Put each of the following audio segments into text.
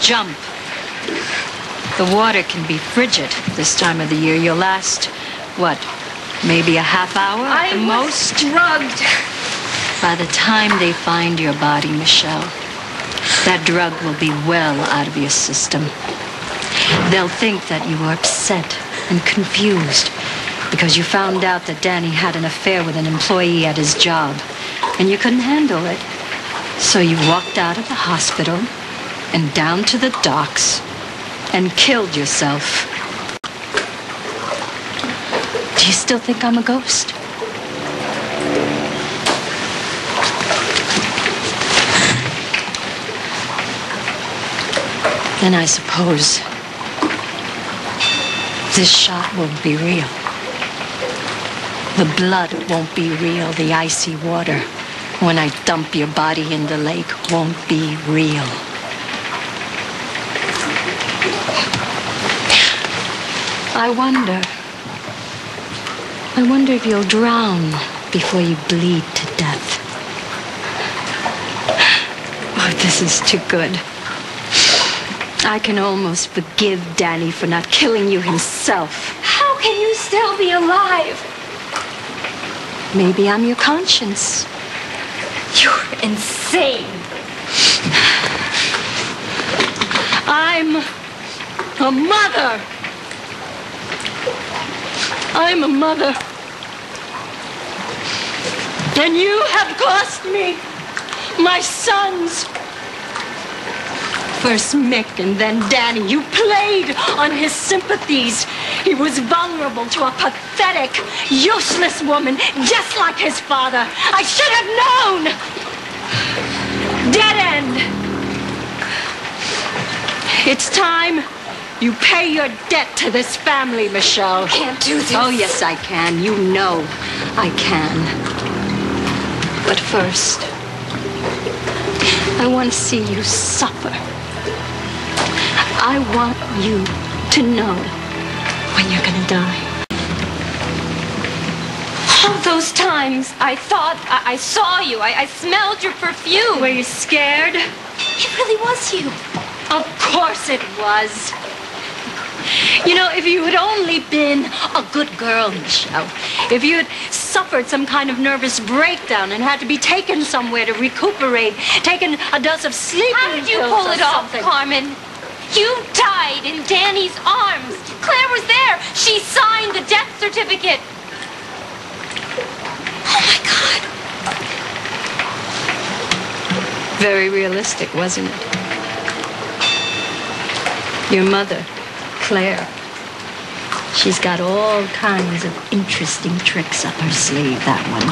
jump. The water can be frigid this time of the year. You'll last, what, maybe a half hour at the most? Drugged. By the time they find your body, Michelle, that drug will be well out of your system. They'll think that you were upset and confused because you found out that Danny had an affair with an employee at his job, and you couldn't handle it. So you walked out of the hospital and down to the docks and killed yourself. Do you still think I'm a ghost? Then I suppose this shot won't be real. The blood won't be real. The icy water, when I dump your body in the lake, won't be real. I wonder if you'll drown before you bleed to death. Oh, this is too good. I can almost forgive Danny for not killing you himself. How can you still be alive? Maybe I'm your conscience. You're insane. I'm a mother. I'm a mother. And you have cost me my sons. First Mick and then Danny. You played on his sympathies. He was vulnerable to a pathetic, useless woman, just like his father. I should have known. Dead end. It's time you pay your debt to this family, Michelle. I can't do this. Oh, yes, I can. You know I can. But first, I want to see you suffer. I want you to know when you're gonna die. All those times I thought I saw you. I smelled your perfume. Were you scared? It really was you. Of course it was. You know, if you had only been a good girl, Michelle, if you had suffered some kind of nervous breakdown and had to be taken somewhere to recuperate, taken a dose of sleeping pills. How did you pull it off, Carmen? You died in Danny's arms. Claire was there. She signed the death certificate. Oh, my God. Very realistic, wasn't it? Your mother, Claire, she's got all kinds of interesting tricks up her sleeve, that one.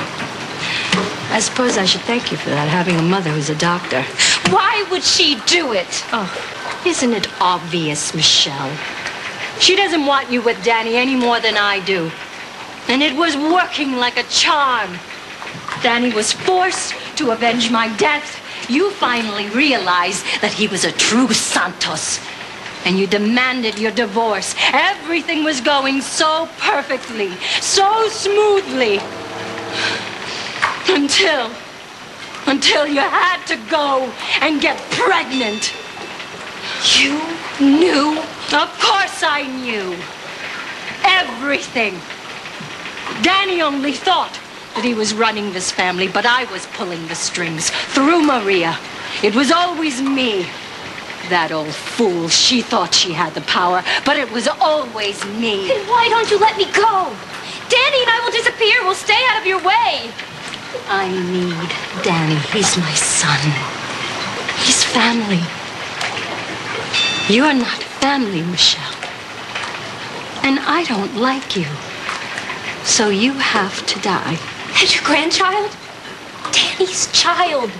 I suppose I should thank you for that, having a mother who's a doctor. Why would she do it? Oh, isn't it obvious, Michelle? She doesn't want you with Danny any more than I do. And it was working like a charm. Danny was forced to avenge my death. You finally realized that he was a true Santos. And you demanded your divorce. Everything was going so perfectly, so smoothly. Until you had to go and get pregnant. You knew? Of course I knew. Everything. Danny only thought that he was running this family, but I was pulling the strings through Maria. It was always me. That old fool, she thought she had the power, but it was always me. Then why don't you let me go? Danny and I will disappear. We'll stay out of your way. I need Danny. He's my son. He's family. You're not family, Michelle. And I don't like you. So you have to die. And your grandchild? Danny's child.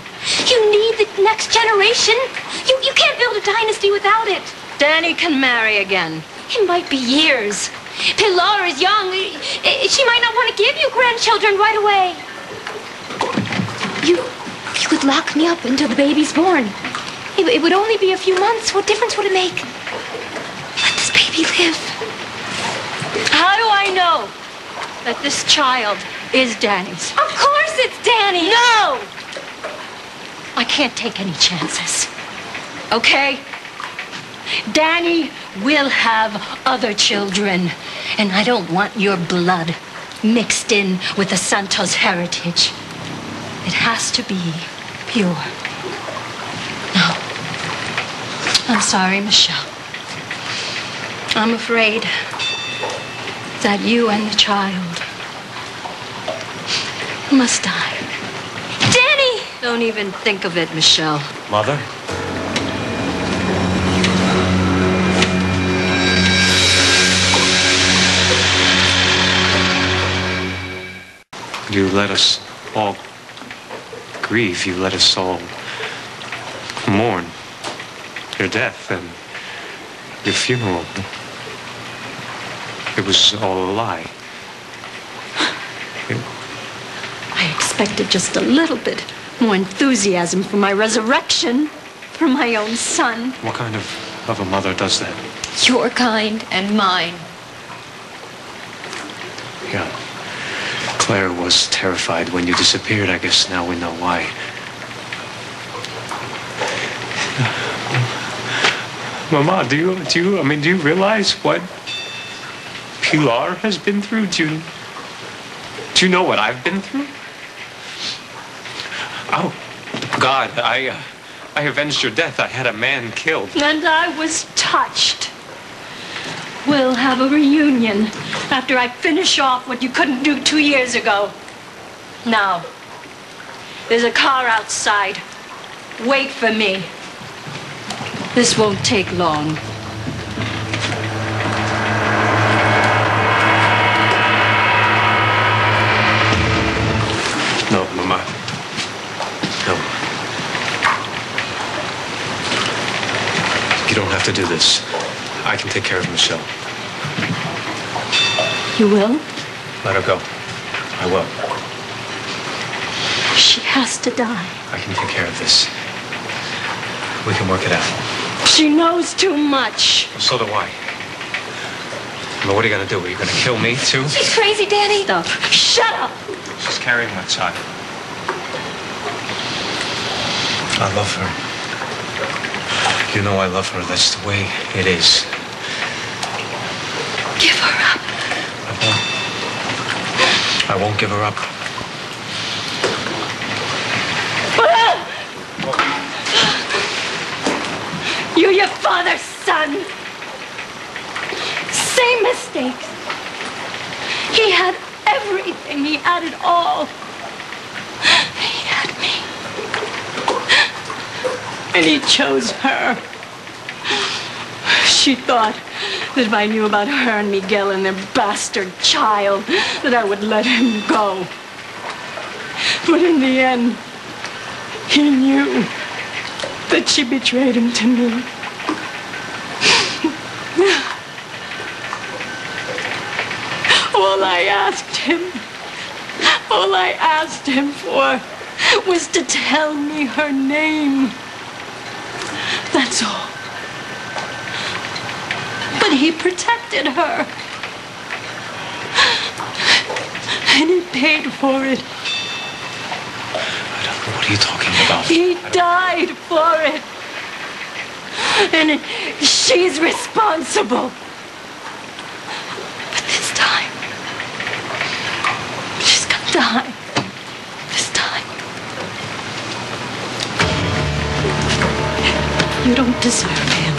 You need the next generation. You can't build a dynasty without it. Danny can marry again. It might be years. Pilar is young. She might not want to give you grandchildren right away. You could lock me up until the baby's born. It would only be a few months. What difference would it make? Let this baby live. How do I know that this child is Danny's? Of course it's Danny. No! I can't take any chances. Okay? Danny will have other children. And I don't want your blood mixed in with the Santos heritage. It has to be pure. No. I'm sorry, Michelle. I'm afraid that you and the child must die. Danny! Don't even think of it, Michelle. Mother? You let us all grieve. You let us all mourn your death and your funeral. It was all a lie. I expected just a little bit more enthusiasm for my resurrection, for my own son. What kind of a mother does that? Your kind and mine. Yeah. Claire was terrified when you disappeared. I guess now we know why. Mama, do you realize what Pilar has been through? Do you know what I've been through? Oh, God, I avenged your death. I had a man killed. And I was touched. We'll have a reunion after I finish off what you couldn't do 2 years ago. Now, there's a car outside. Wait for me. This won't take long. No, Mama. No. You don't have to do this. I can take care of Michelle. You will? Let her go. I will. She has to die. I can take care of this. We can work it out. She knows too much. So do I. But what are you gonna do? Are you gonna kill me too? She's crazy, Danny. Stop. Shut up. She's carrying my child. I love her. You know I love her. That's the way it is. Give her up. I won't give her up. You're your father's son. Same mistakes. He had everything. He had it all. He had me. And he chose her. She thought that if I knew about her and Miguel and their bastard child, that I would let him go. But in the end, he knew that she betrayed him to me. All I asked him for was to tell me her name. That's all. But he protected her. And he paid for it. What are you talking about? He died for it. And she's responsible. But this time, she's gonna die. This time. You don't deserve him.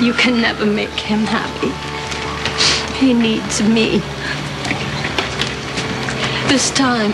You can never make him happy. He needs me. This time,